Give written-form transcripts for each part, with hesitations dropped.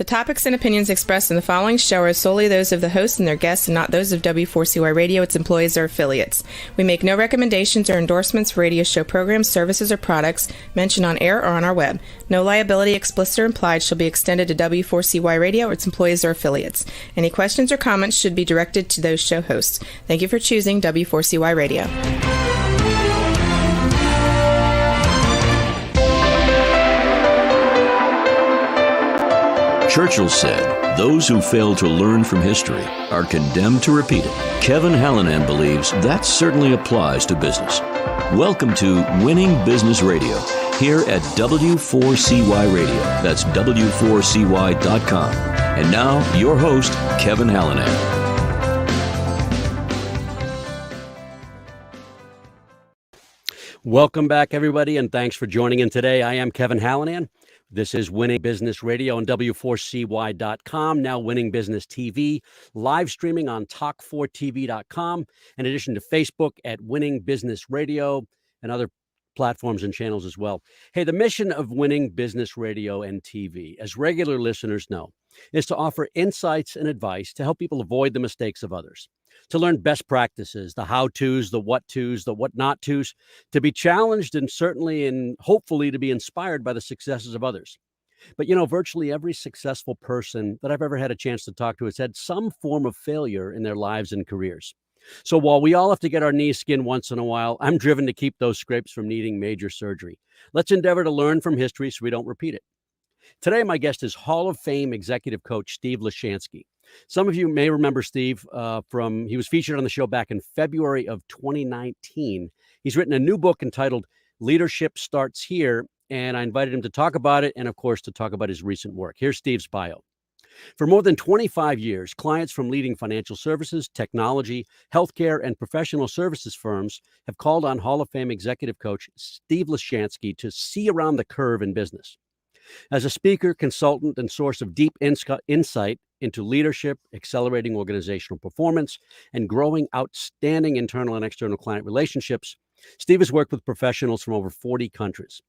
topics and opinions expressed in the following show are solely those of the host and their guests and not those of W4CY Radio, its employees, or affiliates. We make no recommendations or endorsements for radio show programs, services, or products mentioned on air or on our web. No liability, explicit or implied, shall be extended to W4CY Radio or its employees or affiliates. Any questions or comments should be directed to those show hosts. Thank you for choosing W4CY Radio. Churchill said, "Those who fail to learn from history are condemned to repeat it." Kevin Hallinan believes that certainly applies to business. Welcome to Winning Business Radio, here at W4CY Radio. That's W4CY.com. And now, your host, Kevin Hallinan. Welcome back, everybody, and thanks for joining in today. I am Kevin Hallinan. This is Winning Business Radio on W4CY.com, now Winning Business TV, live streaming on Talk4TV.com, in addition to Facebook at Winning Business Radio and other platforms and channels as well. Hey, the mission of Winning Business Radio and TV, as regular listeners know, is to offer insights and advice to help people avoid the mistakes of others, to learn best practices, the how-tos, the what-tos, the what-not-tos, to be challenged and certainly and hopefully to be inspired by the successes of others. But, virtually every successful person that I've ever had a chance to talk to has had some form of failure in their lives and careers. So while we all have to get our knees skinned once in a while, I'm driven to keep those scrapes from needing major surgery. Let's endeavor to learn from history so we don't repeat it. Today, my guest is Hall of Fame executive coach Steve Lishansky. Some of you may remember Steve he was featured on the show back in February of 2019. He's written a new book entitled Leadership Starts Here, and I invited him to talk about it and, of course, to talk about his recent work. Here's Steve's bio. For more than 25 years, clients from leading financial services, technology, healthcare, and professional services firms have called on Hall of Fame executive coach Steve Lishansky to see around the curve in business. As a speaker, consultant, and source of deep insight into leadership, accelerating organizational performance, and growing outstanding internal and external client relationships, Steve has worked with professionals from over 40 countries.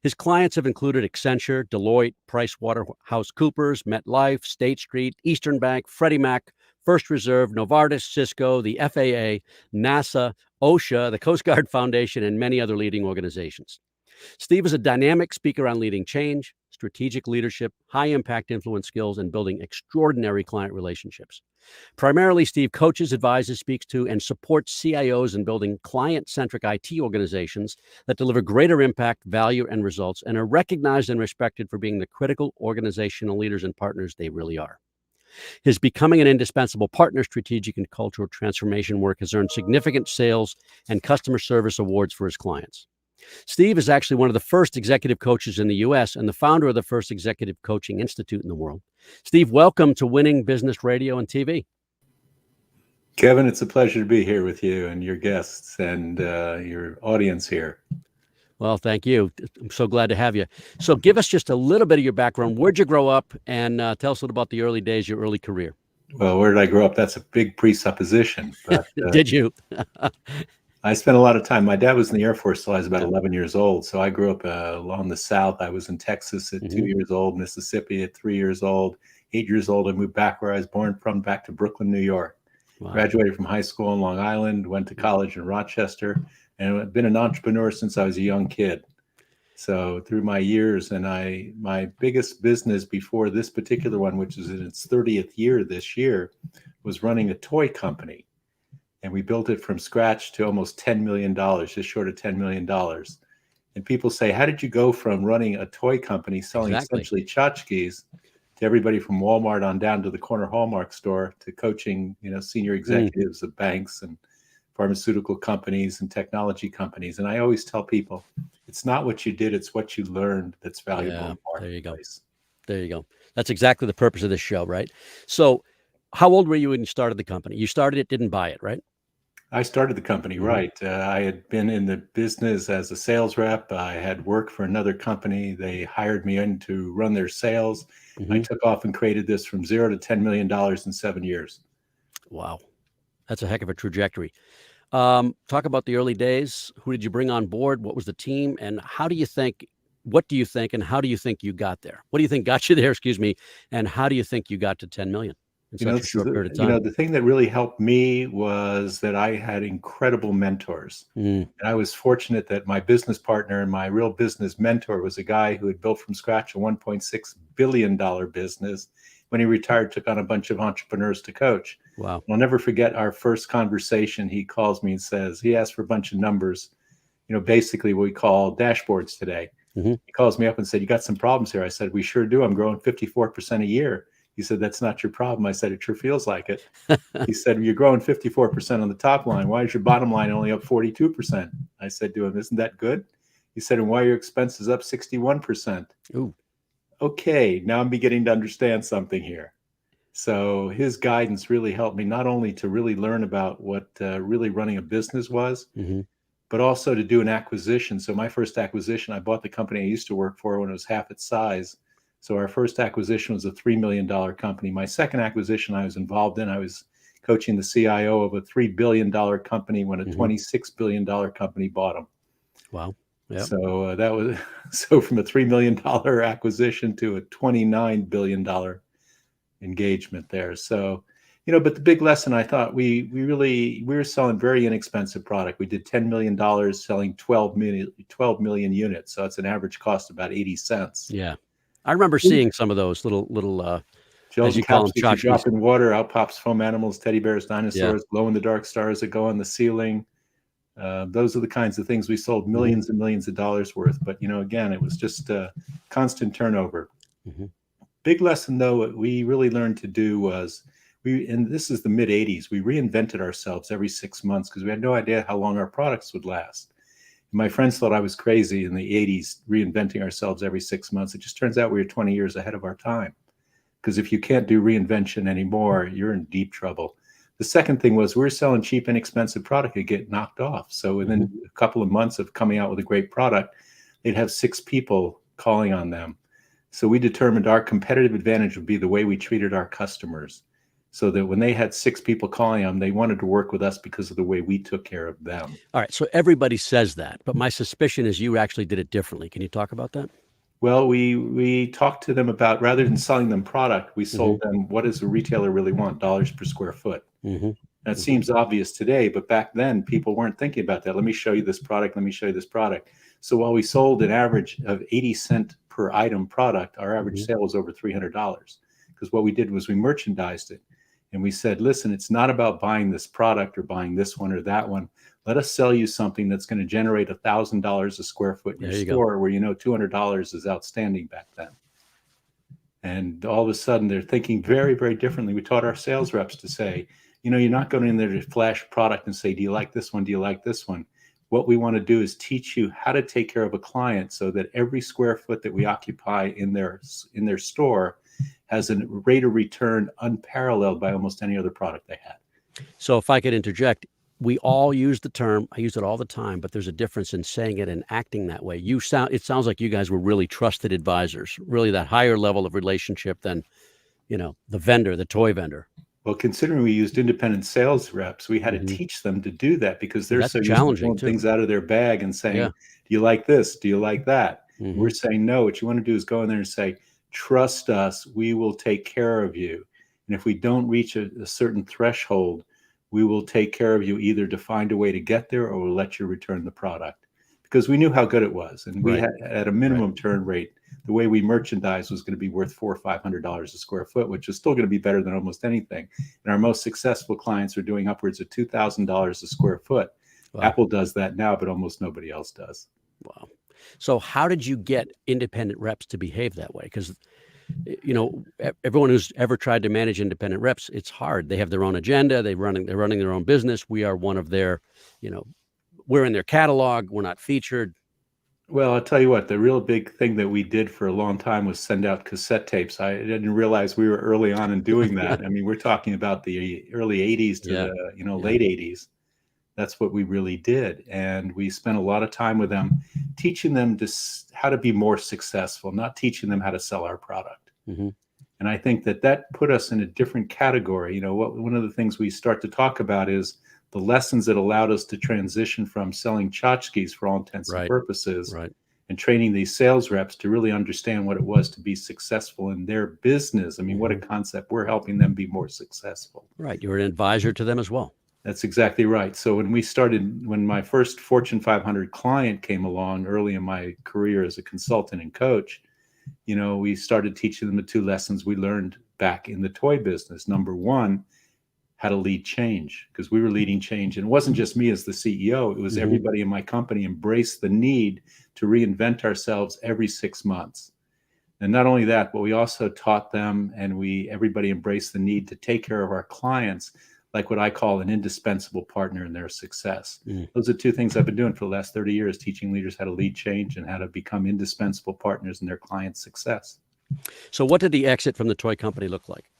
His clients have included Accenture, Deloitte, PricewaterhouseCoopers, MetLife, State Street, Eastern Bank, Freddie Mac, First Reserve, Novartis, Cisco, the FAA, NASA, OSHA, the Coast Guard Foundation, and many other leading organizations. Steve is a dynamic speaker on leading change, strategic leadership, high-impact influence skills, and building extraordinary client relationships. Primarily, Steve coaches, advises, speaks to, and supports CIOs in building client-centric IT organizations that deliver greater impact, value, and results, and are recognized and respected for being the critical organizational leaders and partners they really are. His becoming an indispensable partner, strategic and cultural transformation work has earned significant sales and customer service awards for his clients. Steve is actually one of the first executive coaches in the U.S. and the founder of the first executive coaching institute in the world. Steve, welcome to Winning Business Radio and TV. Kevin, it's a pleasure to be here with you and your guests and your audience here. Well, thank you. I'm so glad to have you. So give us just a little bit of your background. Where'd you grow up? And tell us a little about the early days, your early career. Well, where did I grow up? That's a big presupposition. But, Did you? I spent a lot of time. My dad was in the Air Force till I was about 11 years old. So I grew up along the South. I was in Texas at 2 years old, Mississippi at 3 years old, 8 years old. I moved back where I was born from, back to Brooklyn, New York. Wow. Graduated from high school in Long Island, went to college in Rochester, and I've been an entrepreneur since I was a young kid. So through my years, and my biggest business before this particular one, which is in its 30th year this year, was running a toy company. And we built it from scratch to almost $10 million, just short of $10 million. And people say, how did you go from running a toy company selling essentially tchotchkes to everybody from Walmart on down to the corner Hallmark store to coaching, senior executives of banks and pharmaceutical companies and technology companies? And I always tell people, it's not what you did, it's what you learned that's valuable. Yeah, there you go. There you go. That's exactly the purpose of this show, right? So how old were you when you started the company? You started it, didn't buy it, right? I started the company, right. I had been in the business as a sales rep. I had worked for another company. They hired me in to run their sales. I took off and created this from $0 to $10 million in 7 years. Wow. That's a heck of a trajectory. Talk about the early days. Who did you bring on board? What was the team? And how do you think what do you think, and how do you think you got there? What do you think got you there, excuse me, and how do you think you got to 10 million in such a short period of time? The thing that really helped me was that I had incredible mentors. Mm, And I was fortunate that my business partner and my real business mentor was a guy who had built from scratch a $1.6 billion business. When he retired, took on a bunch of entrepreneurs to coach. wow. I'll never forget our first conversation. He calls me and says, he asked for a bunch of numbers, basically what we call dashboards today. Mhm. He calls me up and said, "You got some problems here." I said, "We sure do. I'm growing 54% a year." He said, "That's not your problem." I said, "It sure feels like it." He said, "You're growing 54% on the top line. Why is your bottom line only up 42%? I said to him, "Isn't that good?" He said, "And why are your expenses up 61%? Ooh. Okay, now I'm beginning to understand something here. So his guidance really helped me not only to really learn about what really running a business was, Mhm. but also to do an acquisition. So my first acquisition, I bought the company I used to work for when it was half its size. So our first acquisition was a $3 million company. My second acquisition I was involved in, I was coaching the CIO of a $3 billion company when a Mhm. $26 billion company bought them. Wow. Yeah. So that was so from a $3 million acquisition to a $29 billion engagement there. So, but the big lesson, I thought we were selling very inexpensive product. We did $10 million selling 12 million units. So it's an average cost of about 80 cents. Yeah. I remember seeing some of those little as Gel you call caps them, that you tchotchkes. drop in water, out pops foam animals, teddy bears, Yeah. dinosaurs, glow in the dark stars that go on the ceiling. Those are the kinds of things we sold Mhm. millions and millions of dollars worth. But, again, it was just constant turnover. Mhm. Big lesson, though, what we really learned to do was and this is the mid 80s, we reinvented ourselves every 6 months because we had no idea how long our products would last. My friends thought I was crazy in the 80s, reinventing ourselves every 6 months. It just turns out we were 20 years ahead of our time. Because if you can't do reinvention anymore, you're in deep trouble. The second thing was we were selling cheap, inexpensive product and get knocked off. So within a couple of months of coming out with a great product, they'd have 6 people calling on them. So we determined our competitive advantage would be the way we treated our customers. So that when they had 6 people calling them, they wanted to work with us because of the way we took care of them. All right. So everybody says that, but my suspicion is you actually did it differently. Can you talk about that? Well, we talked to them about, rather than selling them product, we sold Mhm. them, what does a retailer really want? Dollars per square foot. Mhm. That Mhm. seems obvious today, but back then people weren't thinking about that. Let me show you this product. Let me show you this product. So while we sold an average of 80 cent per item product, our average Mhm. sale was over $300 because what we did was we merchandised it. And we said, listen, it's not about buying this product or buying this one or that one. Let us sell you something that's going to generate $1,000 a square foot in your There you go. store where $200 is outstanding back then. And all of a sudden they're thinking very, very differently. We taught our sales reps to say, you're not going in there to flash product and say, do you like this one? Do you like this one? What we want to do is teach you how to take care of a client so that every square foot that we occupy in their store has a rate of return unparalleled by almost any other product they had. So if I could interject, we all use the term, I use it all the time, but there's a difference in saying it and acting that way. It sounds like you guys were really trusted advisors, really that higher level of relationship than, the vendor, the toy vendor. Well, considering we used independent sales reps, we had to Mhm. teach them to do that because they're That's so used to challenging pulling too. things out of their bag and saying, Yeah. do you like this? Do you like that? We're Mhm. saying, no, what you want to do is go in there and say, trust us, we will take care of you. And if we don't reach a certain threshold, we will take care of you either to find a way to get there or we'll let you return the product. Because we knew how good it was. And we Right. had at a minimum turn rate, the way we merchandise was going to be worth $400 or $500 a square foot, which is still going to be better than almost anything. And our most successful clients are doing upwards of $2,000 a square foot. Wow. Apple does that now, but almost nobody else does. Wow. So how did you get independent reps to behave that way? Because, everyone who's ever tried to manage independent reps, it's hard. They have their own agenda. They're running their own business. We are one of their, we're in their catalog. We're not featured. Well, I'll tell you what, the real big thing that we did for a long time was send out cassette tapes. I didn't realize we were early on in doing that. I mean, we're talking about the early 80s to Yeah. the, Yeah. late 80s. That's what we really did. And we spent a lot of time with them, teaching them how to be more successful, not teaching them how to sell our product. Mhm. And I think that put us in a different category. One of the things we start to talk about is the lessons that allowed us to transition from selling tchotchkes for all intents and Right. purposes Right. and training these sales reps to really understand what it was to be successful in their business. I mean, what a concept. We're helping them be more successful. Right. You're an advisor to them as well. That's exactly right. So when my first Fortune 500 client came along early in my career as a consultant and coach, we started teaching them the 2 lessons we learned back in the toy business. Number one, how to lead change, because we were leading change. And it wasn't just me as the CEO, it was everybody in my company embraced the need to reinvent ourselves every 6 months. And not only that, but we also taught them, and everybody embraced the need to take care of our clients like what I call an indispensable partner in their success. Those are 2 things I've been doing for the last 30 years, teaching leaders how to lead change and how to become indispensable partners in their clients' success. So what did the exit from the toy company look like?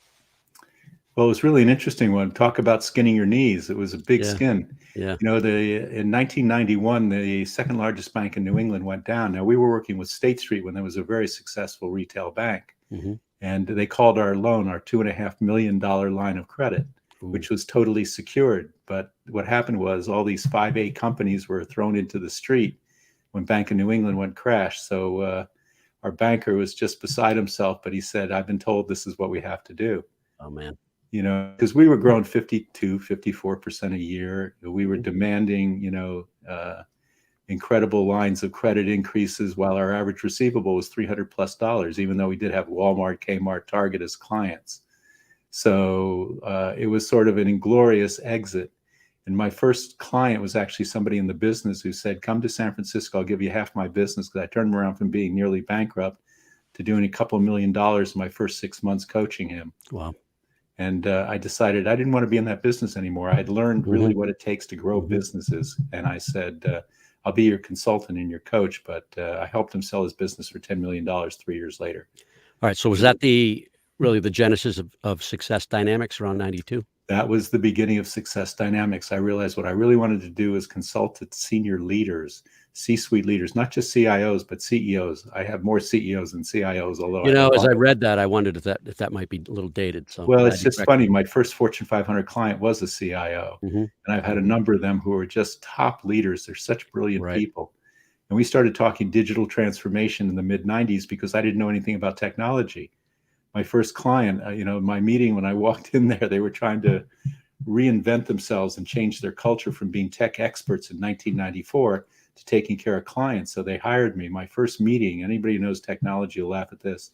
Well, it was really an interesting one. Talk about skinning your knees. It was a big skin. Yeah. In 1991, the second largest bank in New England went down. Now, we were working with State Street when there was a very successful retail bank. And they called our loan our $2.5 million line of credit, which was totally secured. But what happened was all these 5A companies were thrown into the street when Bank of New England went crash. So our banker was just beside himself, but he said, I've been told this is what we have to do. Oh, man. Because we were growing 54% a year. We were demanding, incredible lines of credit increases while our average receivable was $300+, even though we did have Walmart, Kmart, Target as clients. So it was sort of an inglorious exit. And my first client was actually somebody in the business who said, come to San Francisco, I'll give you half my business, because I turned him around from being nearly bankrupt to doing a couple $1 million in my first 6 months coaching him. Wow. And I decided I didn't want to be in that business anymore. I had learned really what it takes to grow businesses. And I said, I'll be your consultant and your coach. But I helped him sell his business for $10 million 3 years later. All right. So was that really the genesis of Success Dynamics around 92? That was the beginning of Success Dynamics. I realized what I really wanted to do is consult at senior leaders, C-suite leaders, not just CIOs, but CEOs. I have more CEOs than CIOs, although as I read that, I wondered if that might be a little dated. So well, it's just funny. My first Fortune 500 client was a CIO, and I've had a number of them who are just top leaders. They're such brilliant people. And we started talking digital transformation in the mid-90s because I didn't know anything about technology. My first client, my meeting, when I walked in there, they were trying to reinvent themselves and change their culture from being tech experts in 1994 to taking care of clients. So they hired me. My first meeting, anybody who knows technology will laugh at this.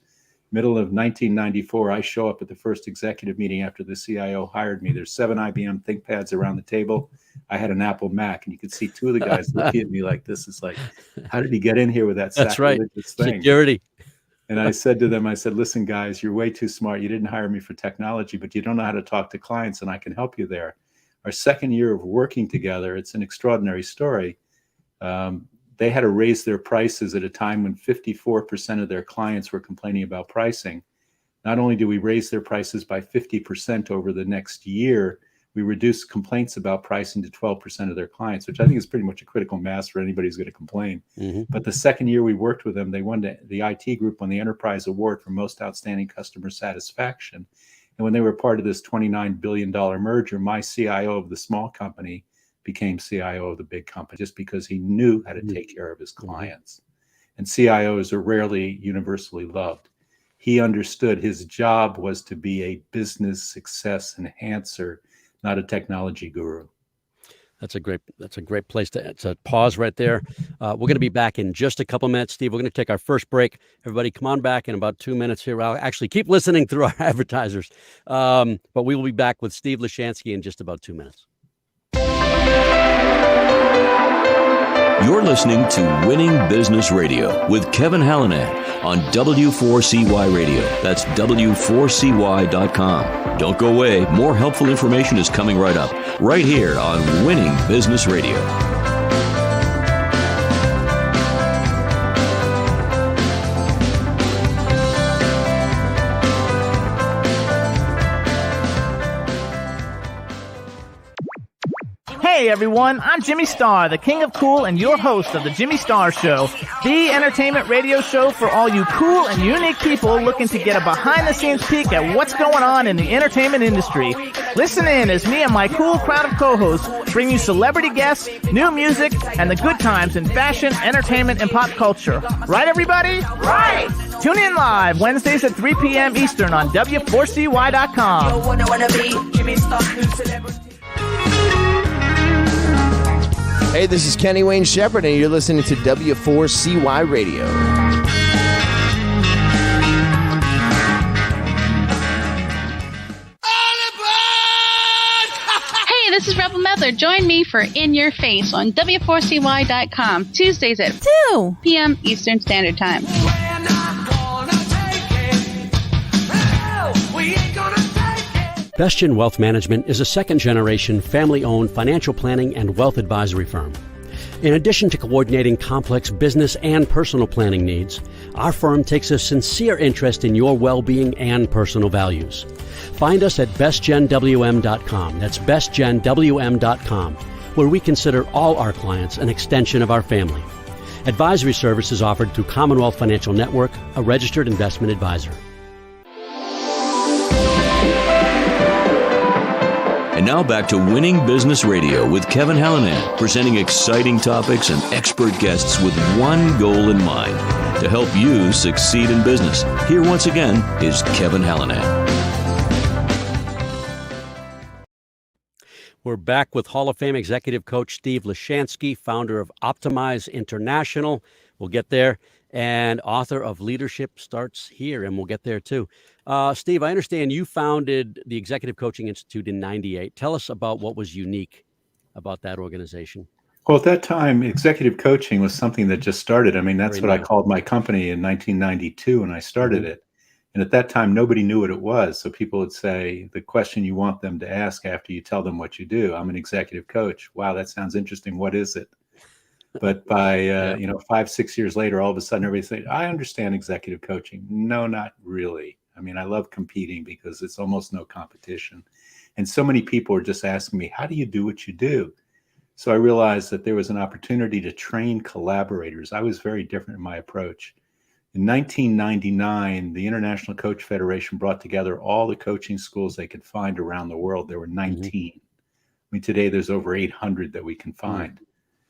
Middle of 1994, I show up at the first executive meeting after the CIO hired me. There's 7 IBM ThinkPads around the table. I had an Apple Mac, and you could see 2 of the guys looking at me like this. Is like, how did he get in here with that sacrilegious thing? Security. And I said to them, listen, guys, you're way too smart. You didn't hire me for technology, but you don't know how to talk to clients, and I can help you there. Our second year of working together, it's an extraordinary story. They had to raise their prices at a time when 54% of their clients were complaining about pricing. Not only do we raise their prices by 50% over the next year, we reduced complaints about pricing to 12% of their clients, which I think is pretty much a critical mass for anybody who's going to complain. But the second year we worked with them, they won the IT group won the Enterprise Award for Most Outstanding Customer Satisfaction. And when they were part of this $29 billion merger, my CIO of the small company became CIO of the big company just because he knew how to take care of his clients. And CIOs are rarely universally loved. He understood his job was to be a business success enhancer, not a technology guru. That's a great place to pause right there. We're going to be back in just a couple minutes, Steve. We're going to take our first break. Everybody, come on back in about 2 minutes here. I'll actually keep listening through our advertisers. But we will be back with Steve Lishansky in just about 2 minutes. You're listening to Winning Business Radio with Kevin Hallinan on W4CY Radio. That's W4CY.com. Don't go away. More helpful information is coming right up, right here on Winning Business Radio. Hey everyone, I'm Jimmy Star, the king of cool and your host of the Jimmy Star Show, the entertainment radio show for all you cool and unique people looking to get a behind-the-scenes peek at what's going on in the entertainment industry. Listen in as me and my cool crowd of co-hosts bring you celebrity guests, new music, and the good times in fashion, entertainment, and pop culture. Right, everybody? Right! Tune in live Wednesdays at 3 p.m. Eastern on W4CY.com. Hey, this is Kenny Wayne Shepherd, and you're listening to W4CY Radio. Hey, this is Rebel Mother. Join me for In Your Face on W4CY.com, Tuesdays at 2 p.m. Eastern Standard Time. Bestian Wealth Management is a second-generation, family-owned financial planning and wealth advisory firm. In addition to coordinating complex business and personal planning needs, our firm takes a sincere interest in your well-being and personal values. Find us at bestgenwm.com. That's bestgenwm.com, where we consider all our clients an extension of our family. Advisory services offered through Commonwealth Financial Network, a registered investment advisor. And now back to Winning Business Radio with Kevin Hallinan, presenting exciting topics and expert guests with one goal in mind, to help you succeed in business. Here once again is Kevin Hallinan. We're back with Hall of Fame executive coach Steve Lishansky, founder of Optimize International. We'll get there. And author of Leadership Starts Here, and we'll get there too. Steve, I understand you founded the Executive Coaching Institute in '98. Tell us about what was unique about that organization. Well, at that time, executive coaching was something that just started. I mean, that's what I called my company in 1992 when I started it. And at that time, nobody knew what it was. So people would say the question you want them to ask after you tell them what you do, I'm an executive coach. Wow, that sounds interesting. What is it? But by 5-6 years later, all of a sudden, everybody said, I understand executive coaching. No, not really. I mean, I love competing because it's almost no competition. And so many people are just asking me, how do you do what you do? So I realized that there was an opportunity to train collaborators. I was very different in my approach. In 1999, the International Coach Federation brought together all the coaching schools they could find around the world. There were 19. I mean, today there's over 800 that we can find.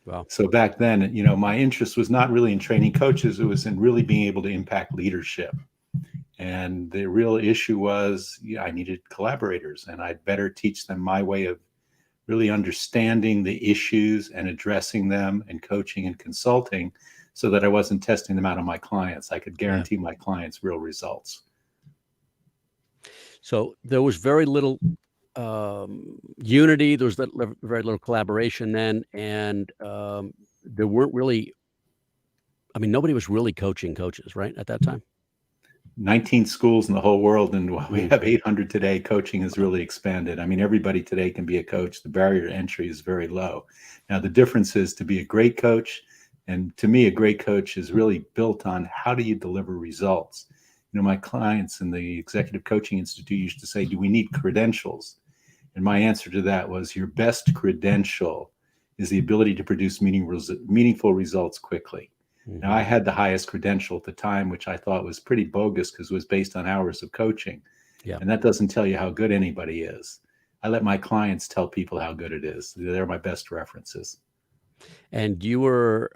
Wow. So back then, my interest was not really in training coaches. It was in really being able to impact leadership. And the real issue was, I needed collaborators, and I'd better teach them my way of really understanding the issues and addressing them and coaching and consulting so that I wasn't testing them out on my clients. I could guarantee my clients real results. So there was very little unity. There was very little collaboration then, and there weren't really. I mean, nobody was really coaching coaches, right, at that time. 19 schools in the whole world, and we have 800 today. Coaching has really expanded. I mean, everybody today can be a coach. The barrier to entry is very low. Now, the difference is to be a great coach, and to me, a great coach is really built on how do you deliver results. My clients in the Executive Coaching Institute used to say, do we need credentials? And my answer to that was, your best credential is the ability to produce meaningful results quickly. Now, I had the highest credential at the time, which I thought was pretty bogus because it was based on hours of coaching. Yeah. And that doesn't tell you how good anybody is. I let my clients tell people how good it is. They're my best references. And you were,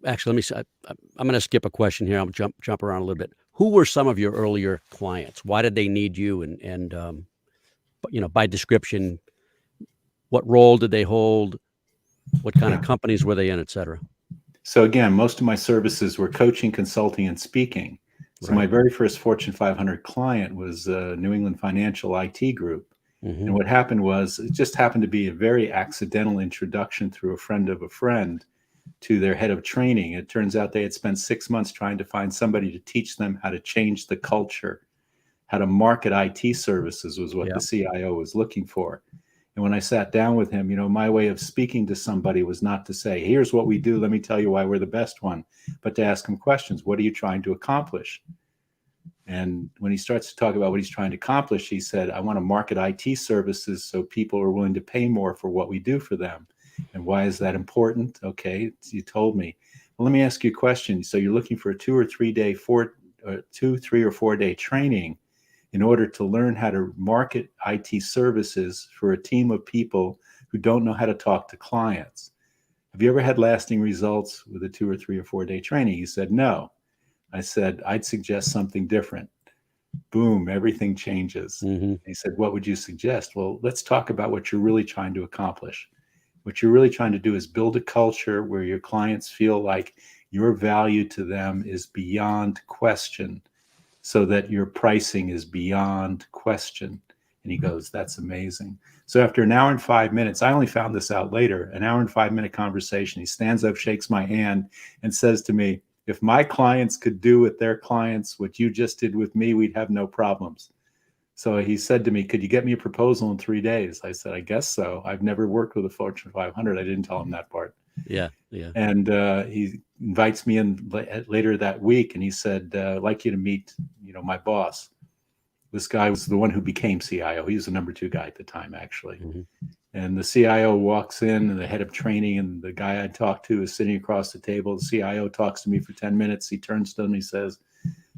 actually, let me say, I'm going to skip a question here. I'll jump around a little bit. Who were some of your earlier clients? Why did they need you? And by description, what role did they hold? What kind of companies were they in, et cetera? So again, most of my services were coaching, consulting, and speaking. So my very first Fortune 500 client was New England Financial IT Group. And what happened was, it just happened to be a very accidental introduction through a friend of a friend to their head of training. It turns out they had spent 6 months trying to find somebody to teach them how to change the culture, how to market IT services was what the CIO was looking for. And when I sat down with him, my way of speaking to somebody was not to say, here's what we do, let me tell you why we're the best one, but to ask him questions. What are you trying to accomplish? And when he starts to talk about what he's trying to accomplish, he said, I want to market IT services so people are willing to pay more for what we do for them. And why is that important? Okay, you told me. Well, let me ask you a question. So you're looking for a 2 or 3 day, 2, 3 or 4 day training in order to learn how to market IT services for a team of people who don't know how to talk to clients. Have you ever had lasting results with a 2 or 3 or 4 day training? He said, no. I said, I'd suggest something different. Boom, everything changes. Mm-hmm. He said, what would you suggest? Well, let's talk about what you're really trying to accomplish. What you're really trying to do is build a culture where your clients feel like your value to them is beyond question, so that your pricing is beyond question. And he goes, that's amazing. So after an hour and 5 minutes, I only found this out later, an hour and 5 minute conversation, he stands up, shakes my hand, and says to me, if my clients could do with their clients what you just did with me, we'd have no problems. So he said to me, could you get me a proposal in 3 days? I said, I guess so. I've never worked with a Fortune 500. I didn't tell him that part. Yeah. And he invites me in later that week, and he said, I'd like you to meet, my boss. This guy was the one who became CIO. He was the number 2 guy at the time, actually. Mm-hmm. And the CIO walks in, and the head of training and the guy I talked to is sitting across the table. The CIO talks to me for 10 minutes. He turns to them, he says,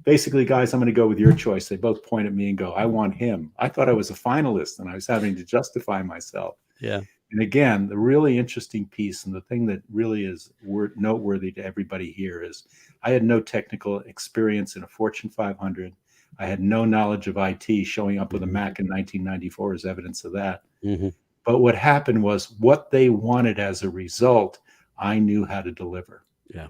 basically, guys, I'm going to go with your choice. They both point at me and go, I want him. I thought I was a finalist, and I was having to justify myself. Yeah. And again, the really interesting piece, and the thing that really is noteworthy to everybody here, is I had no technical experience in a Fortune 500. I had no knowledge of IT. Showing up with a Mac in 1994 is evidence of that. Mm-hmm. But what happened was, what they wanted as a result, I knew how to deliver. Yeah.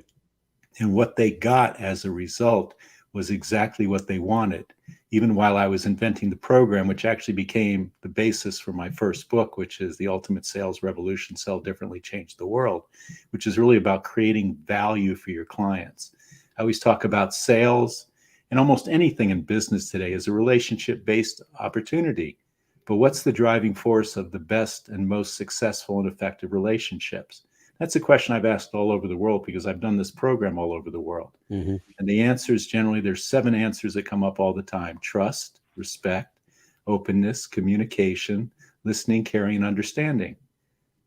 And what they got as a result was exactly what they wanted. Even while I was inventing the program, which actually became the basis for my first book, which is The Ultimate Sales Revolution, Sell Differently, Change the World, which is really about creating value for your clients. I always talk about sales, and almost anything in business today is a relationship-based opportunity. But what's the driving force of the best and most successful and effective relationships? That's a question I've asked all over the world, because I've done this program all over the world. Mm-hmm. And the answers, generally, there's 7 answers that come up all the time: trust, respect, openness, communication, listening, caring, and understanding.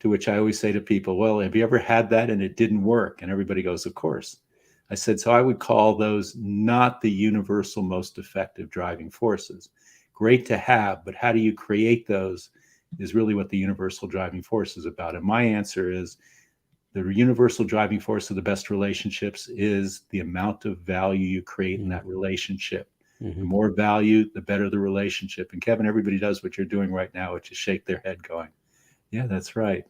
To which I always say to people, well, have you ever had that and it didn't work? And everybody goes, of course. I said, so I would call those not the universal most effective driving forces. Great to have, but how do you create those is really what the universal driving force is about. And my answer is, the universal driving force of the best relationships is the amount of value you create in that relationship. Mm-hmm. The more value, the better the relationship. And Kevin, everybody does what you're doing right now, which is shake their head going, yeah, that's right.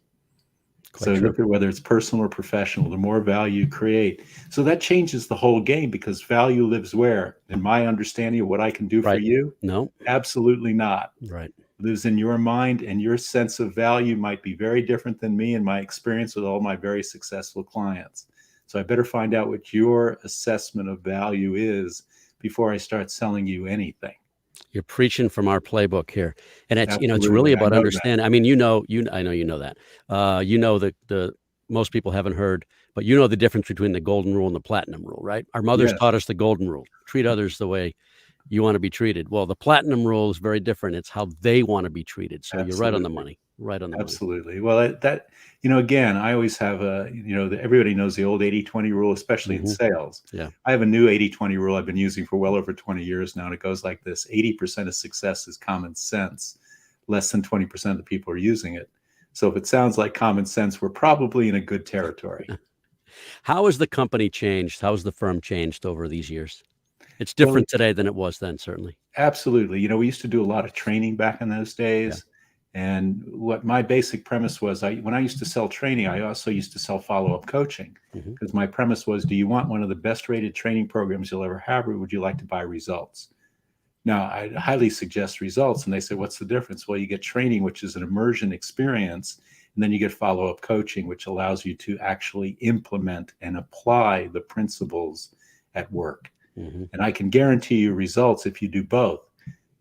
Quite so true. Look at whether it's personal or professional, the more value you create. So that changes the whole game, because value lives where? In my understanding of what I can do for you? No, absolutely not. Right. It lives in your mind, and your sense of value might be very different than me and my experience with all my very successful clients. So I better find out what your assessment of value is before I start selling you anything. You're preaching from our playbook here, and it's it's really about understanding. That. I mean, I know you know that. The most people haven't heard, but you know the difference between the golden rule and the platinum rule, right? Our mothers taught us the golden rule: treat others the way you want to be treated. Well, the platinum rule is very different. It's how they want to be treated. So You're right on the money. Right on the Absolutely. Well, that again, I always have everybody knows the old 80-20 rule, especially in sales. Yeah. I have a new 80-20 rule I've been using for well over 20 years now, and it goes like this: 80% of success is common sense. Less than 20% of the people are using it. So if it sounds like common sense, we're probably in a good territory. How has the company changed? How has the firm changed over these years? It's different today than it was then, certainly. Absolutely. We used to do a lot of training back in those days. Yeah. And what my basic premise was, when I used to sell training, I also used to sell follow-up coaching, because my premise was, do you want one of the best rated training programs you'll ever have, or would you like to buy results? Now, I highly suggest results. And they say, what's the difference? Well, you get training, which is an immersion experience. And then you get follow-up coaching, which allows you to actually implement and apply the principles at work. Mm-hmm. And I can guarantee you results if you do both.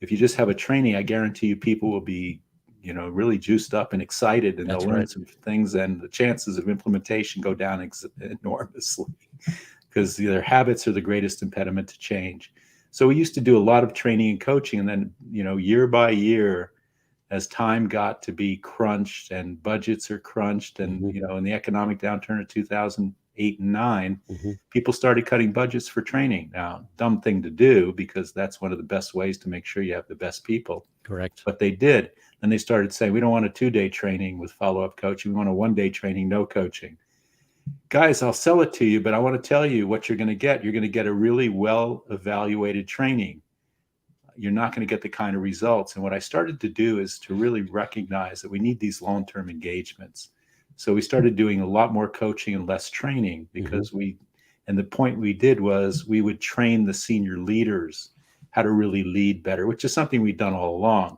If you just have a training, I guarantee you people will be, really juiced up and excited, and they'll learn some things, and the chances of implementation go down enormously, because their habits are the greatest impediment to change. So we used to do a lot of training and coaching, and then, year by year, as time got to be crunched and budgets are crunched, and in the economic downturn of 2008 and 9, people started cutting budgets for training. Now, dumb thing to do, because that's one of the best ways to make sure you have the best people. Correct. But they did. And they started saying, we don't want a 2-day training with follow-up coaching. We want a 1-day training, no coaching. Guys, I'll sell it to you, but I want to tell you what you're going to get. You're going to get a really well-evaluated training. You're not going to get the kind of results. And what I started to do is to really recognize that we need these long-term engagements. So we started doing a lot more coaching and less training, because and the point we did was we would train the senior leaders how to really lead better, which is something we've done all along.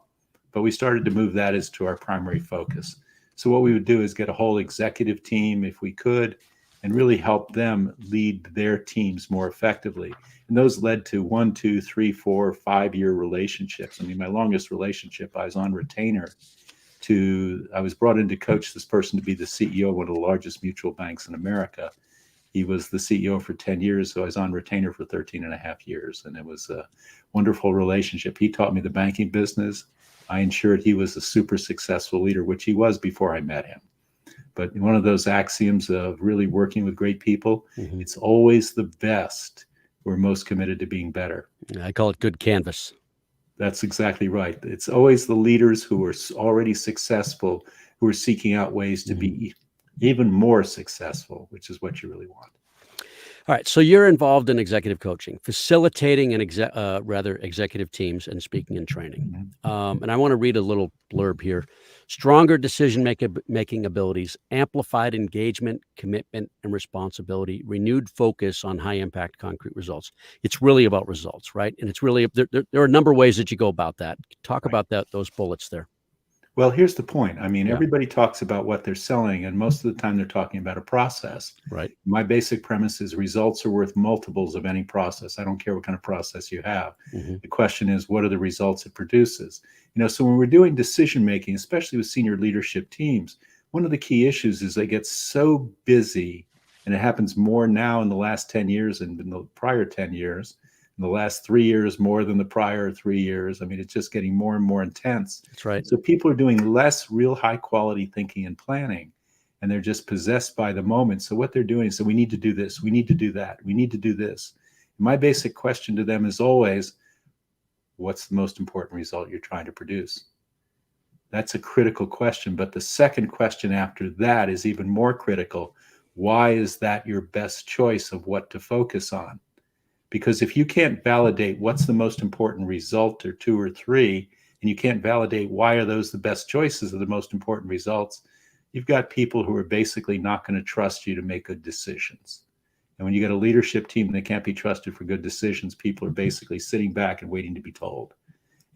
But we started to move that as to our primary focus. So what we would do is get a whole executive team, if we could, and really help them lead their teams more effectively. And those led to 1, 2, 3, 4, 5-year relationships. I mean, my longest relationship, I was on retainer I was brought in to coach this person to be the CEO of one of the largest mutual banks in America. He was the CEO for 10 years, so I was on retainer for 13 and a half years. And it was a wonderful relationship. He taught me the banking business. I ensured he was a super successful leader, which he was before I met him. But one of those axioms of really working with great people, it's always the best who are most committed to being better. I call it good canvas. That's exactly right. It's always the leaders who are already successful who are seeking out ways to be even more successful, which is what you really want. All right. So you're involved in executive coaching, facilitating executive teams, and speaking and training. And I want to read a little blurb here. Stronger decision-making abilities, amplified engagement, commitment, and responsibility, renewed focus on high-impact concrete results. It's really about results, right? And it's really, there are a number of ways that you go about that. Talk about those bullets there. Well, here's the point. I mean, everybody talks about what they're selling, and most of the time they're talking about a process. Right. My basic premise is results are worth multiples of any process. I don't care what kind of process you have. The question is, what are the results it produces? So when we're doing decision-making, especially with senior leadership teams, one of the key issues is they get so busy, and it happens more now in the last 10 years than in the prior 10 years. In the last 3 years, more than the prior 3 years. I mean, it's just getting more and more intense. That's right. So people are doing less real high quality thinking and planning, and they're just possessed by the moment. So what they're doing is, we need to do this, we need to do that, we need to do this. My basic question to them is always, what's the most important result you're trying to produce? That's a critical question. But the second question after that is even more critical. Why is that your best choice of what to focus on? Because if you can't validate what's the most important result, or 2 or 3, and you can't validate why are those the best choices of the most important results, you've got people who are basically not going to trust you to make good decisions. And when you get a leadership team that can't be trusted for good decisions, people are basically sitting back and waiting to be told.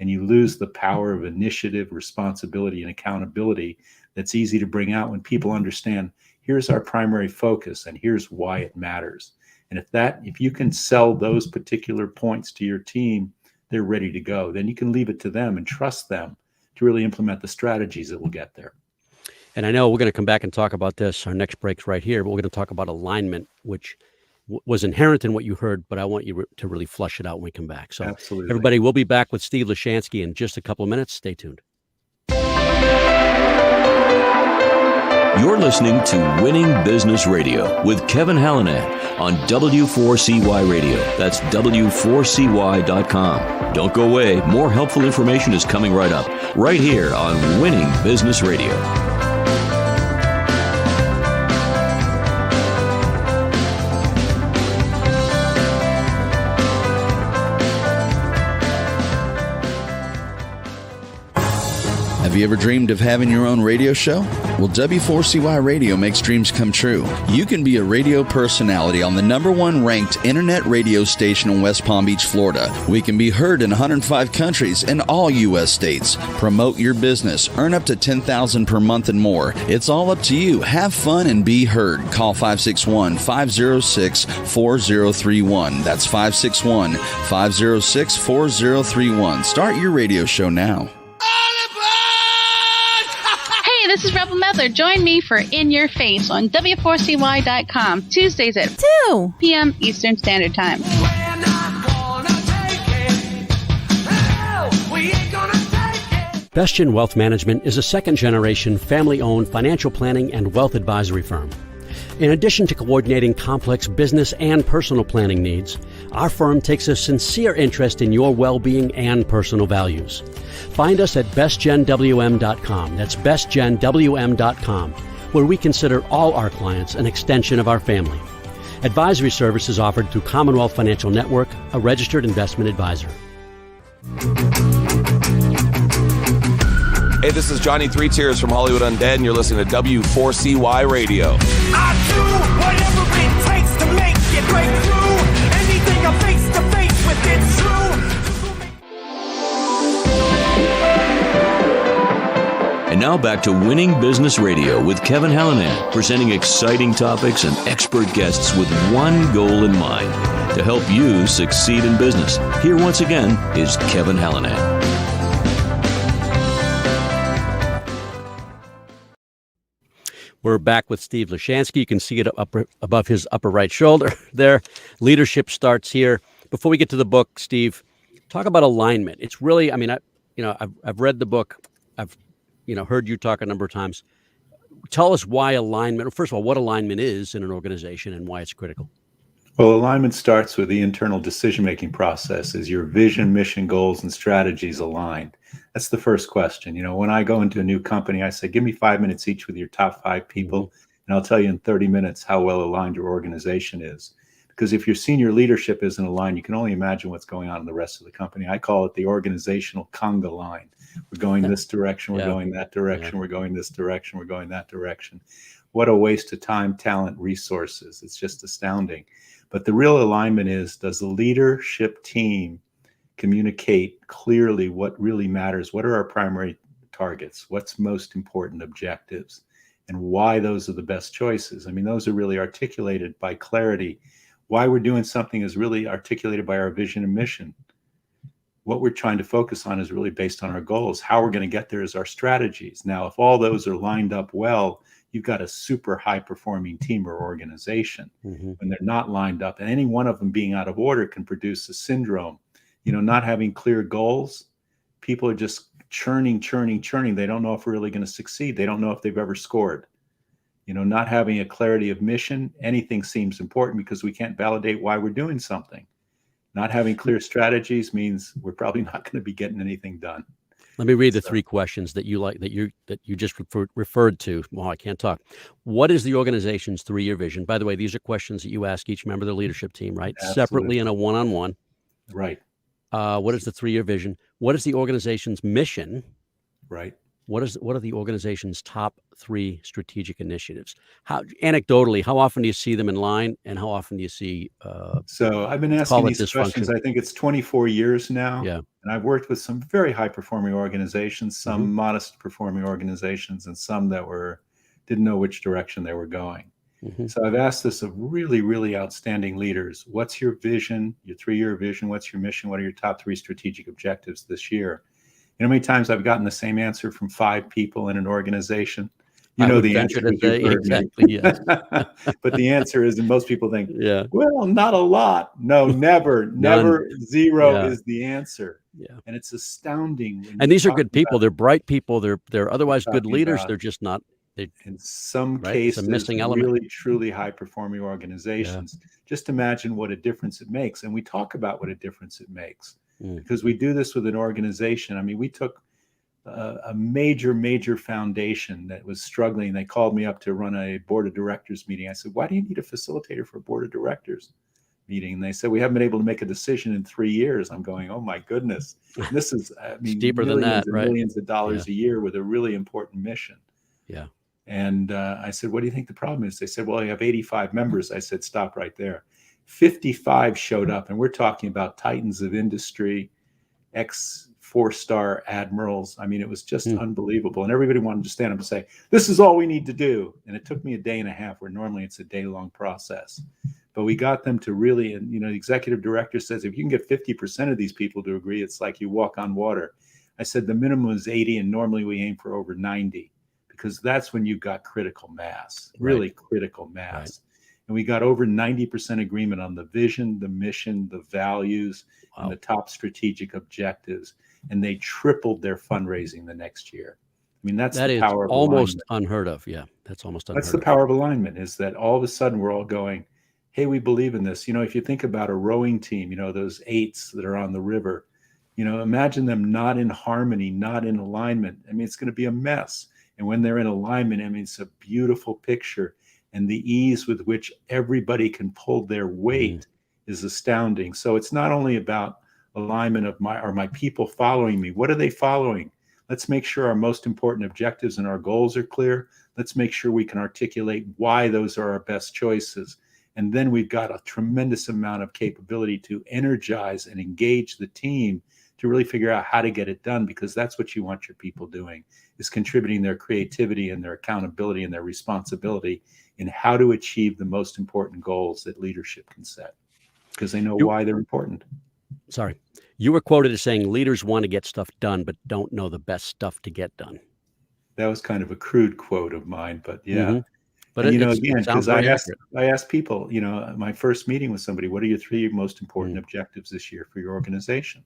And you lose the power of initiative, responsibility, and accountability that's easy to bring out when people understand, here's our primary focus and here's why it matters. And if you can sell those particular points to your team, they're ready to go. Then you can leave it to them and trust them to really implement the strategies that will get there. And I know we're going to come back and talk about this. Our next break's right here, but we're going to talk about alignment, which was inherent in what you heard, but I want you to really flush it out when we come back. So absolutely. Everybody, we'll be back with Steve Lishansky in just a couple of minutes. Stay tuned. You're listening to Winning Business Radio with Kevin Hallinan on W4CY Radio. That's W4CY.com. Don't go away. More helpful information is coming right up, right here on Winning Business Radio. Have you ever dreamed of having your own radio show? Well, W4CY Radio makes dreams come true. You can be a radio personality on the #1 ranked internet radio station in West Palm Beach, Florida. We can be heard in 105 countries and all U.S. states. Promote your business, earn up to $10,000 per month and more. It's all up to you. Have fun and be heard. Call 561-506-4031. That's 561-506-4031. Start your radio show now. This is Rebel Medler. Join me for In Your Face on W4CY.com, Tuesdays at 2 p.m. Eastern Standard Time. We're not gonna take it. Bestian Wealth Management is a second-generation, family-owned financial planning and wealth advisory firm. In addition to coordinating complex business and personal planning needs, our firm takes a sincere interest in your well-being and personal values. Find us at bestgenwm.com. That's bestgenwm.com, where we consider all our clients an extension of our family. Advisory service is offered through Commonwealth Financial Network, a registered investment advisor. Hey, this is Johnny Three Tears from Hollywood Undead, and you're listening to W4CY Radio. I do whatever it takes to make it break through. Anything I'm face to face with, it's true. And now back to Winning Business Radio with Kevin Hallinan, presenting exciting topics and expert guests with one goal in mind, to help you succeed in business. Here once again is Kevin Hallinan. We're back with Steve Lishansky. You can see it up above his upper right shoulder there. Leadership starts here. Before we get to the book, Steve, talk about alignment. It's really, I mean, I've read the book. I've, heard you talk a number of times. Tell us why alignment, first of all, what alignment is in an organization and why it's critical. Well, alignment starts with the internal decision-making process. Is your vision, mission, goals, and strategies aligned? That's the first question. When I go into a new company, I say, give me 5 minutes each with your top 5 people, and I'll tell you in 30 minutes how well aligned your organization is. Because if your senior leadership isn't aligned, you can only imagine what's going on in the rest of the company. I call it the organizational conga line. We're going this direction, we're going that direction, we're going this direction, we're going that direction. What a waste of time, talent, resources. It's just astounding. But the real alignment is, does the leadership team communicate clearly what really matters? What are our primary targets? What's most important objectives? And why those are the best choices? I mean, those are really articulated by clarity. Why we're doing something is really articulated by our vision and mission. What we're trying to focus on is really based on our goals. How we're going to get there is our strategies. Now, if all those are lined up well, you've got a super high-performing team or organization. When they're not lined up, and any one of them being out of order can produce a syndrome. Not having clear goals, people are just churning. They don't know if we're really going to succeed. They don't know if they've ever scored. Not having a clarity of mission, anything seems important because we can't validate why we're doing something. Not having clear strategies means we're probably not going to be getting anything done. Let me read the 3 questions that you just referred to. Well, I can't talk. What is the organization's 3-year vision? By the way, these are questions that you ask each member of the leadership team, right? Absolutely. Separately in a one-on-one. Right. What is the 3-year vision? What is the organization's mission? Right. What are the organization's top 3 strategic initiatives? Anecdotally, how often do you see them in line, and how often do you see? So I've been asking these questions. I think it's 24 years now. Yeah. And I've worked with some very high-performing organizations, some modest-performing organizations, and some that didn't know which direction they were going. So I've asked this of really, really outstanding leaders. What's your vision, your 3-year vision? What's your mission? What are your top 3 strategic objectives this year? You know how many times I've gotten the same answer from 5 people in an organization? The answer exactly, yes. But the answer is, and most people think, well, not a lot. No, never. 0 is the answer. Yeah. And it's astounding. And these are good people. They're bright people. They're otherwise good leaders. They're just not. In some cases, missing element. Really, truly high-performing organizations. Yeah. Just imagine what a difference it makes. And we talk about what a difference it makes. Because we do this with an organization. I mean, we took a major foundation that was struggling. They called me up to run a board of directors meeting. I said, why do you need a facilitator for a board of directors meeting? And they said, we haven't been able to make a decision in 3 years. I'm going, oh my goodness. And this is, deeper than that, right? Millions of dollars a year with a really important mission. Yeah. And I said, what do you think the problem is? They said, well, you have 85 members. I said, stop right there. 55 showed up, and we're talking about titans of industry, ex-4-star admirals. I mean, it was just unbelievable. And everybody wanted to stand up and say, this is all we need to do. And it took me a day and a half, where normally it's a day-long process. But we got them to really, and the executive director says, if you can get 50% of these people to agree, it's like you walk on water. I said, the minimum is 80, and normally we aim for over 90, because that's when you've got critical mass, really critical mass. Right. And we got over 90% agreement on the vision, the mission, the values, and the top strategic objectives. and they tripled their fundraising the next year. I mean, that's that the is power of almost alignment. unheard of. Yeah, that's almost unheard That's the of. power of alignment, is that all of a sudden we're all going, hey, we believe in this. If you think about a rowing team, those eights that are on the river, imagine them not in harmony, not in alignment. I mean, it's going to be a mess. And when they're in alignment, I mean, it's a beautiful picture. And the ease with which everybody can pull their weight is astounding. So it's not only about alignment of my people following me. What are they following? Let's make sure our most important objectives and our goals are clear. Let's make sure we can articulate why those are our best choices. And then we've got a tremendous amount of capability to energize and engage the team to really figure out how to get it done, because that's what you want your people doing, is contributing their creativity and their accountability and their responsibility in how to achieve the most important goals that leadership can set, because they know why they're important. Sorry. You were quoted as saying leaders want to get stuff done, but don't know the best stuff to get done. That was kind of a crude quote of mine, but yeah. Mm-hmm. But and, it sounds because very accurate. I asked people, my first meeting with somebody, what are your 3 most important objectives this year for your organization?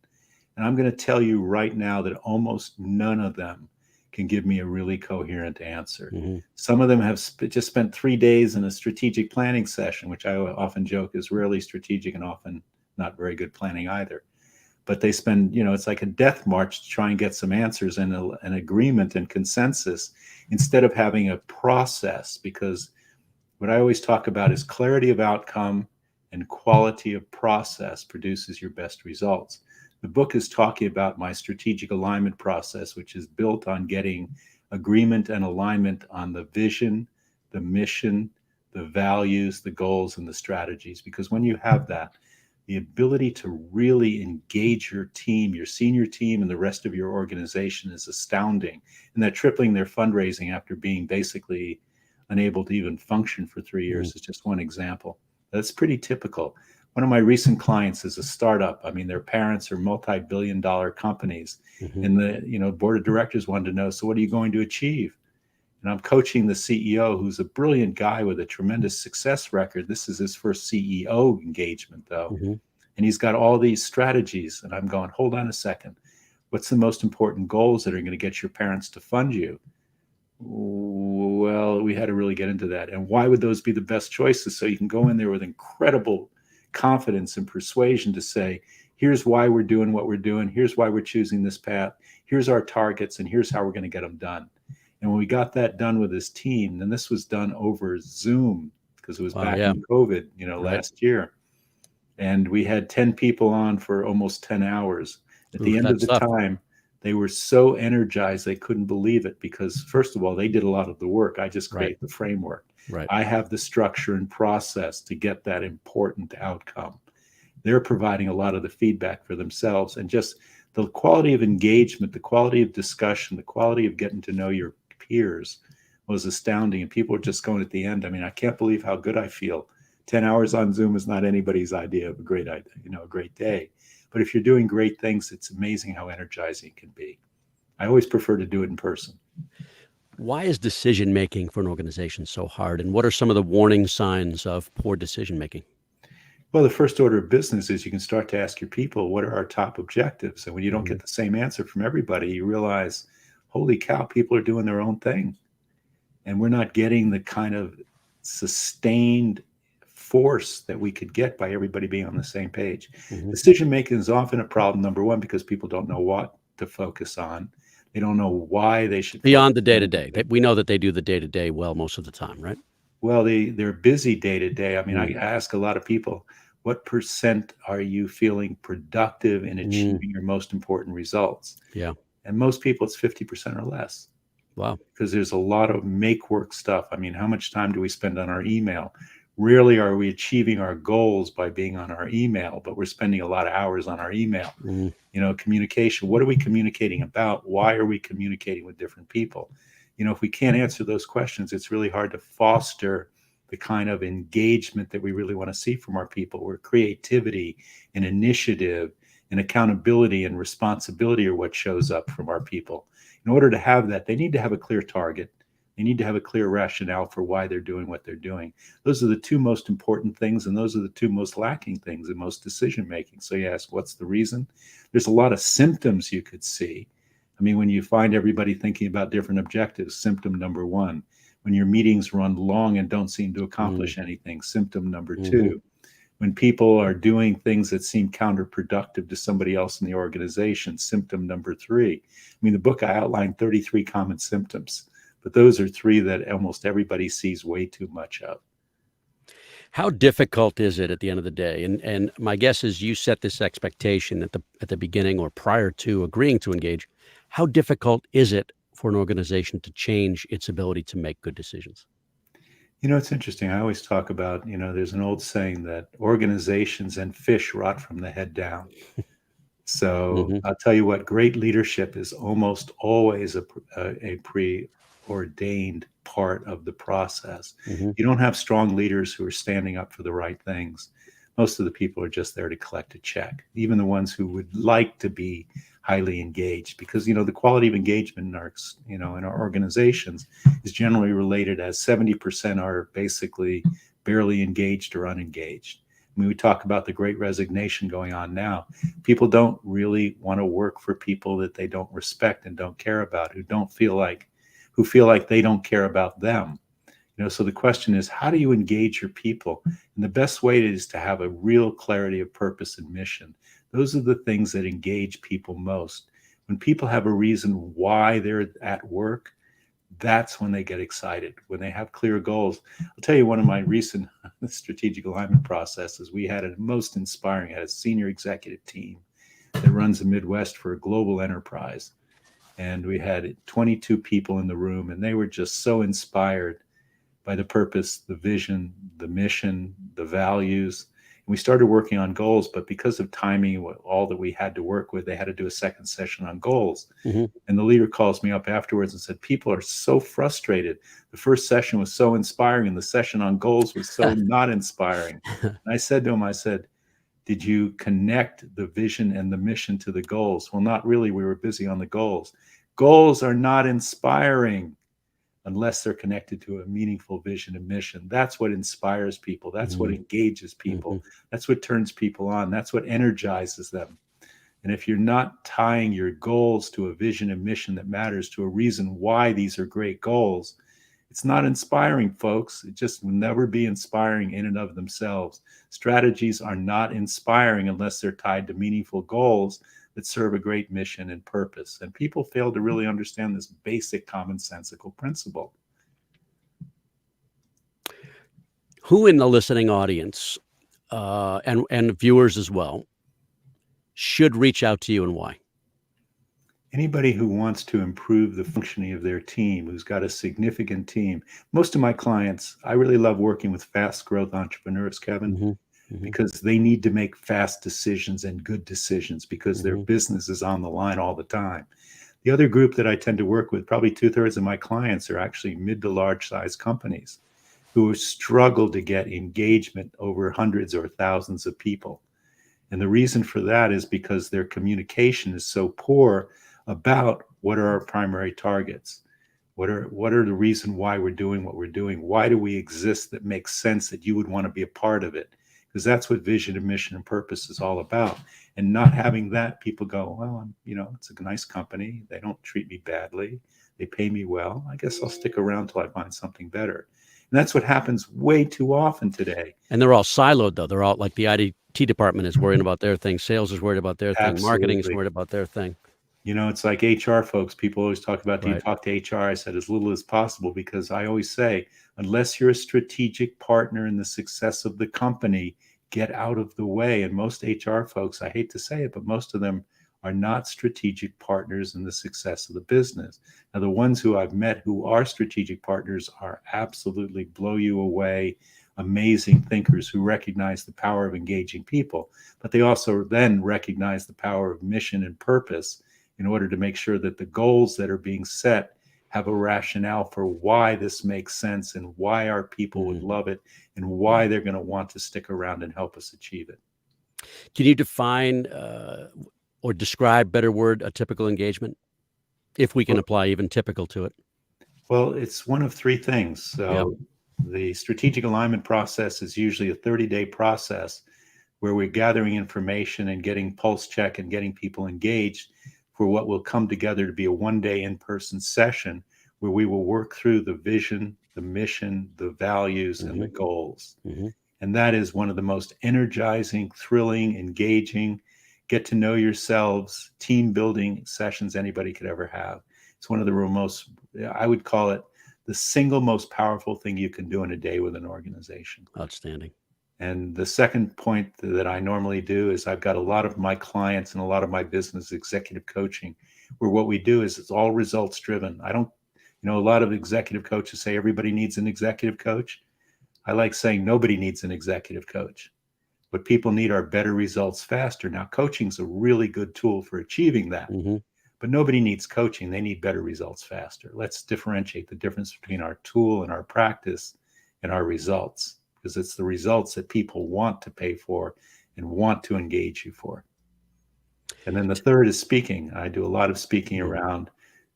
And I'm going to tell you right now that almost none of them can give me a really coherent answer. Some of them have just spent 3 days in a strategic planning session, which I often joke is rarely strategic and often not very good planning either. But they spend, it's like a death march to try and get some answers and an agreement and consensus, instead of having a process. Because what I always talk about is clarity of outcome and quality of process produces your best results. The book is talking about my strategic alignment process, which is built on getting agreement and alignment on the vision, the mission, the values, the goals, and the strategies. Because when you have that, the ability to really engage your team, your senior team, and the rest of your organization is astounding. And that tripling their fundraising after being basically unable to even function for 3 years is just one example. That's pretty typical. One of my recent clients is a startup. I mean, their parents are multi-billion-dollar companies, and the board of directors wanted to know, so what are you going to achieve? And I'm coaching the CEO, who's a brilliant guy with a tremendous success record. This is his first CEO engagement, though. And he's got all these strategies. And I'm going, hold on a second. What's the most important goals that are going to get your parents to fund you? Well, we had to really get into that. And why would those be the best choices? So you can go in there with incredible confidence and persuasion to say, here's why we're doing what we're doing. Here's why we're choosing this path. Here's our targets, and here's how we're going to get them done. And when we got that done with his team, and this was done over Zoom, because it was back in COVID, last year. And we had 10 people on for almost 10 hours. At the end of the time, they were so energized, they couldn't believe it, because first of all, they did a lot of the work. I just create the framework. I have the structure and process to get that important outcome. They're providing a lot of the feedback for themselves, and just the quality of engagement, the quality of discussion, the quality of getting to know your peers was astounding. And people were just going at the end, I mean, I can't believe how good I feel. 10 hours on Zoom is not anybody's idea of a great idea, a great day. But if you're doing great things, it's amazing how energizing it can be. I always prefer to do it in person. Why is decision making for an organization so hard? And what are some of the warning signs of poor decision making? Well, the first order of business is you can start to ask your people, what are our top objectives? And when you don't get the same answer from everybody, you realize, holy cow, people are doing their own thing. And we're not getting the kind of sustained force that we could get by everybody being on the same page. Decision making is often a problem, number one, because people don't know what to focus on. They don't know why they should. Beyond the day-to-day. We know that they do the day-to-day well most of the time, right? Well, they're busy day-to-day. I mean, I ask a lot of people, what % are you feeling productive in achieving your most important results? Yeah. And most people, it's 50% or less. Wow. Because there's a lot of make work stuff. I mean, how much time do we spend on our email? Rarely are we achieving our goals by being on our email, but we're spending a lot of hours on our email. Communication. What are we communicating about? Why are we communicating with different people? If we can't answer those questions, it's really hard to foster the kind of engagement that we really want to see from our people, where creativity and initiative and accountability and responsibility are what shows up from our people. In order to have that, they need to have a clear target. They need to have a clear rationale for why they're doing what they're doing. Those are the two most important things, and those are the two most lacking things in most decision making. So you ask, what's the reason? There's a lot of symptoms you could see. I mean, when you find everybody thinking about different objectives, symptom number one. When your meetings run long and don't seem to accomplish anything, symptom number two. When people are doing things that seem counterproductive to somebody else in the organization, symptom number three. I mean, the book, I outlined 33 common symptoms, but those are three that almost everybody sees way too much of. How difficult is it at the end of the day? And my guess is you set this expectation at the beginning or prior to agreeing to engage. How difficult is it for an organization to change its ability to make good decisions? You know, it's interesting. I always talk about, there's an old saying that organizations and fish rot from the head down. So I'll tell you what, great leadership is almost always a preordained part of the process. You don't have strong leaders who are standing up for the right things. Most of the people are just there to collect a check, even the ones who would like to be highly engaged, because the quality of engagement in our in our organizations is generally related as 70% are basically barely engaged or unengaged. I mean, we talk about the great resignation going on now. People don't really want to work for people that they don't respect and don't care about, who feel like they don't care about them. So the question is, how do you engage your people? And the best way is to have a real clarity of purpose and mission. Those are the things that engage people most. When people have a reason why they're at work, that's when they get excited, when they have clear goals. I'll tell you, one of my recent strategic alignment processes, we had a most inspiring, had a senior executive team that runs the Midwest for a global enterprise. And we had 22 people in the room, and they were just so inspired by the purpose, the vision, the mission, the values. And we started working on goals, but because of timing, all that we had to work with, they had to do a second session on goals. And the leader calls me up afterwards and said, people are so frustrated. The first session was so inspiring, and the session on goals was so not inspiring. And I said to him, did you connect the vision and the mission to the goals? Well, not really. We were busy on the goals. Goals are not inspiring unless they're connected to a meaningful vision and mission. That's what inspires people. That's what engages people. That's what turns people on. That's what energizes them. And if you're not tying your goals to a vision and mission that matters, to a reason why these are great goals, it's not inspiring, folks. It just will never be inspiring in and of themselves. Strategies are not inspiring unless they're tied to meaningful goals that serve a great mission and purpose. And people fail to really understand this basic commonsensical principle. Who in the listening audience and viewers as well should reach out to you, and why? Anybody who wants to improve the functioning of their team, who's got a significant team. Most of my clients, I really love working with fast growth entrepreneurs, Kevin, because they need to make fast decisions and good decisions because their business is on the line all the time. The other group that I tend to work with, probably 2/3 of my clients, are actually mid to large size companies who struggle to get engagement over hundreds or thousands of people. And the reason for that is because their communication is so poor about what are our primary targets. What are the reason why we're doing what we're doing? Why do we exist that makes sense that you would want to be a part of it? Because that's what vision and mission and purpose is all about. And not having that, people go, well, it's a nice company. They don't treat me badly. They pay me well. I guess I'll stick around till I find something better. And that's what happens way too often today. And they're all siloed, though. They're all like the IT department is worrying about their thing. Sales is worried about their thing. Marketing is worried about their thing. It's like HR folks. People always talk about, do you talk to HR? I said as little as possible, because I always say, unless you're a strategic partner in the success of the company, get out of the way. And most HR folks, I hate to say it, but most of them are not strategic partners in the success of the business. Now, the ones who I've met who are strategic partners are absolutely blow you away, amazing thinkers who recognize the power of engaging people, but they also then recognize the power of mission and purpose in order to make sure that the goals that are being set have a rationale for why this makes sense and why our people would love it and why they're going to want to stick around and help us achieve it. Can you define or describe, better word, a typical engagement, if we can apply even typical to it? Well, it's one of three things. So the strategic alignment process is usually a 30-day process where we're gathering information and getting pulse check and getting people engaged for what will come together to be a one-day in-person session where we will work through the vision, the mission, the values, and the goals. And that is one of the most energizing, thrilling, engaging, get to know yourselves, team building sessions anybody could ever have. It's one of the most, I would call it the single most powerful thing you can do in a day with an organization. Outstanding. And the second point that I normally do is I've got a lot of my clients and a lot of my business executive coaching, where what we do is it's all results driven. I don't, a lot of executive coaches say everybody needs an executive coach. I like saying nobody needs an executive coach. What people need are better results faster. Now, coaching is a really good tool for achieving that, but nobody needs coaching. They need better results faster. Let's differentiate the difference between our tool and our practice and our results, because it's the results that people want to pay for and want to engage you for. And then the third is speaking. I do a lot of speaking around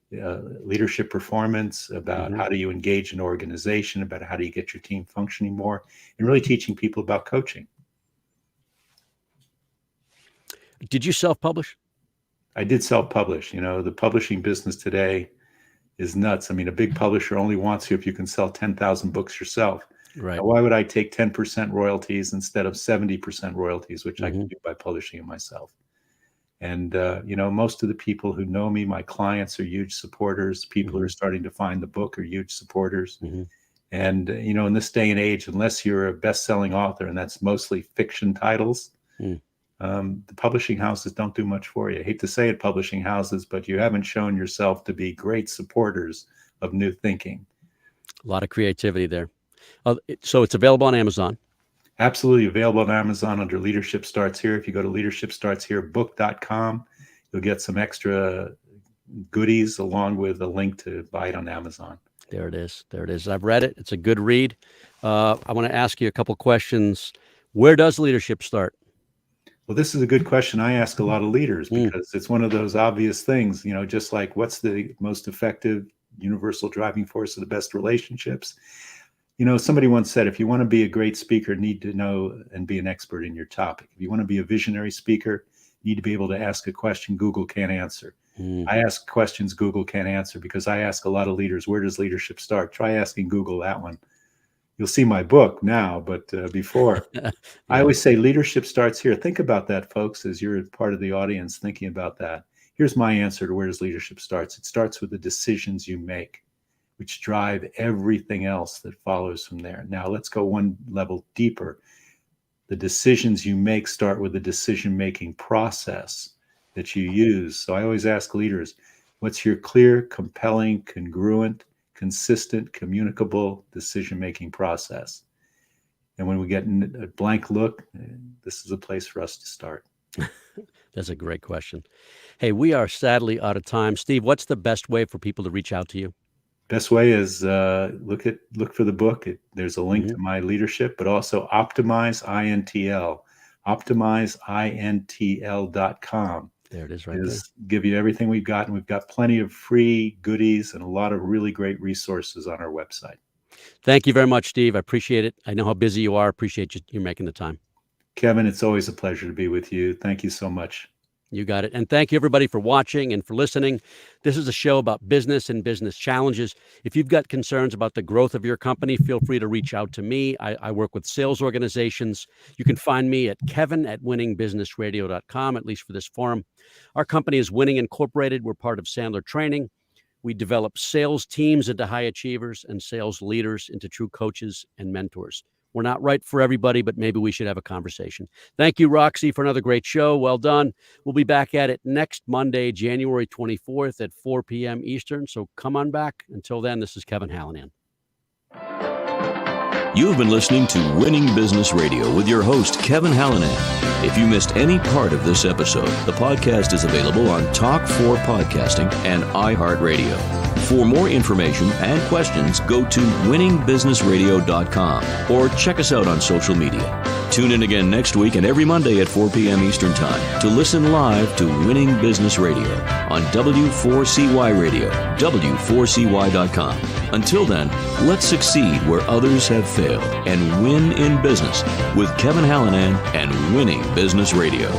leadership performance, about how do you engage an organization, about how do you get your team functioning more, and really teaching people about coaching. Did you self-publish? I did self-publish. The publishing business today is nuts. I mean, a big publisher only wants you if you can sell 10,000 books yourself. Right. Now, why would I take 10% royalties instead of 70% royalties, which I can do by publishing it myself? And, most of the people who know me, my clients, are huge supporters. People who are starting to find the book are huge supporters. And, in this day and age, unless you're a best-selling author, and that's mostly fiction titles, the publishing houses don't do much for you. I hate to say it, publishing houses, but you haven't shown yourself to be great supporters of new thinking. A lot of creativity there. So it's available on Amazon. Absolutely available on Amazon under Leadership Starts Here. If you go to leadershipstartsherebook.com, you'll get some extra goodies along with a link to buy it on Amazon. There it is. I've read it. It's a good read. I want to ask you a couple questions. Where does leadership start? Well, this is a good question. I ask a lot of leaders because it's one of those obvious things, just like what's the most effective universal driving force of the best relationships? Somebody once said, if you want to be a great speaker, you need to know and be an expert in your topic. If you want to be a visionary speaker, you need to be able to ask a question Google can't answer. I ask questions Google can't answer because I ask a lot of leaders, where does leadership start? Try asking Google that one. You'll see my book now, but before, I always say leadership starts here. Think about that, folks, as you're part of the audience thinking about that. Here's my answer to where does leadership starts. It starts with the decisions you make, which drive everything else that follows from there. Now, let's go one level deeper. The decisions you make start with the decision-making process that you use. So I always ask leaders, what's your clear, compelling, congruent, consistent, communicable decision-making process? And when we get a blank look, this is a place for us to start. That's a great question. Hey, we are sadly out of time. Steve, what's the best way for people to reach out to you? Best way is look for the book. There's a link to my leadership, but also Optimize INTL, optimizeintl.com. There it is, right there. Give you everything we've got, and we've got plenty of free goodies and a lot of really great resources on our website. Thank you very much, Steve. I appreciate it. I know how busy you are. Appreciate you making the time. Kevin, it's always a pleasure to be with you. Thank you so much. You got it. And thank you, everybody, for watching and for listening. This is a show about business and business challenges. If you've got concerns about the growth of your company, feel free to reach out to me. I work with sales organizations. You can find me at kevin@winningbusinessradio.com, at least for this forum. Our company is Winning Incorporated. We're part of Sandler Training. We develop sales teams into high achievers and sales leaders into true coaches and mentors. We're not right for everybody, but maybe we should have a conversation. Thank you, Roxy, for another great show. Well done. We'll be back at it next Monday, January 24th at 4 p.m. Eastern. So come on back. Until then, this is Kevin Hallinan. You've been listening to Winning Business Radio with your host, Kevin Hallinan. If you missed any part of this episode, the podcast is available on Talk4 Podcasting and iHeartRadio. For more information and questions, go to winningbusinessradio.com or check us out on social media. Tune in again next week and every Monday at 4 p.m. Eastern Time to listen live to Winning Business Radio on W4CY Radio, W4CY.com. Until then, let's succeed where others have failed and win in business with Kevin Hallinan and Winning Business Radio.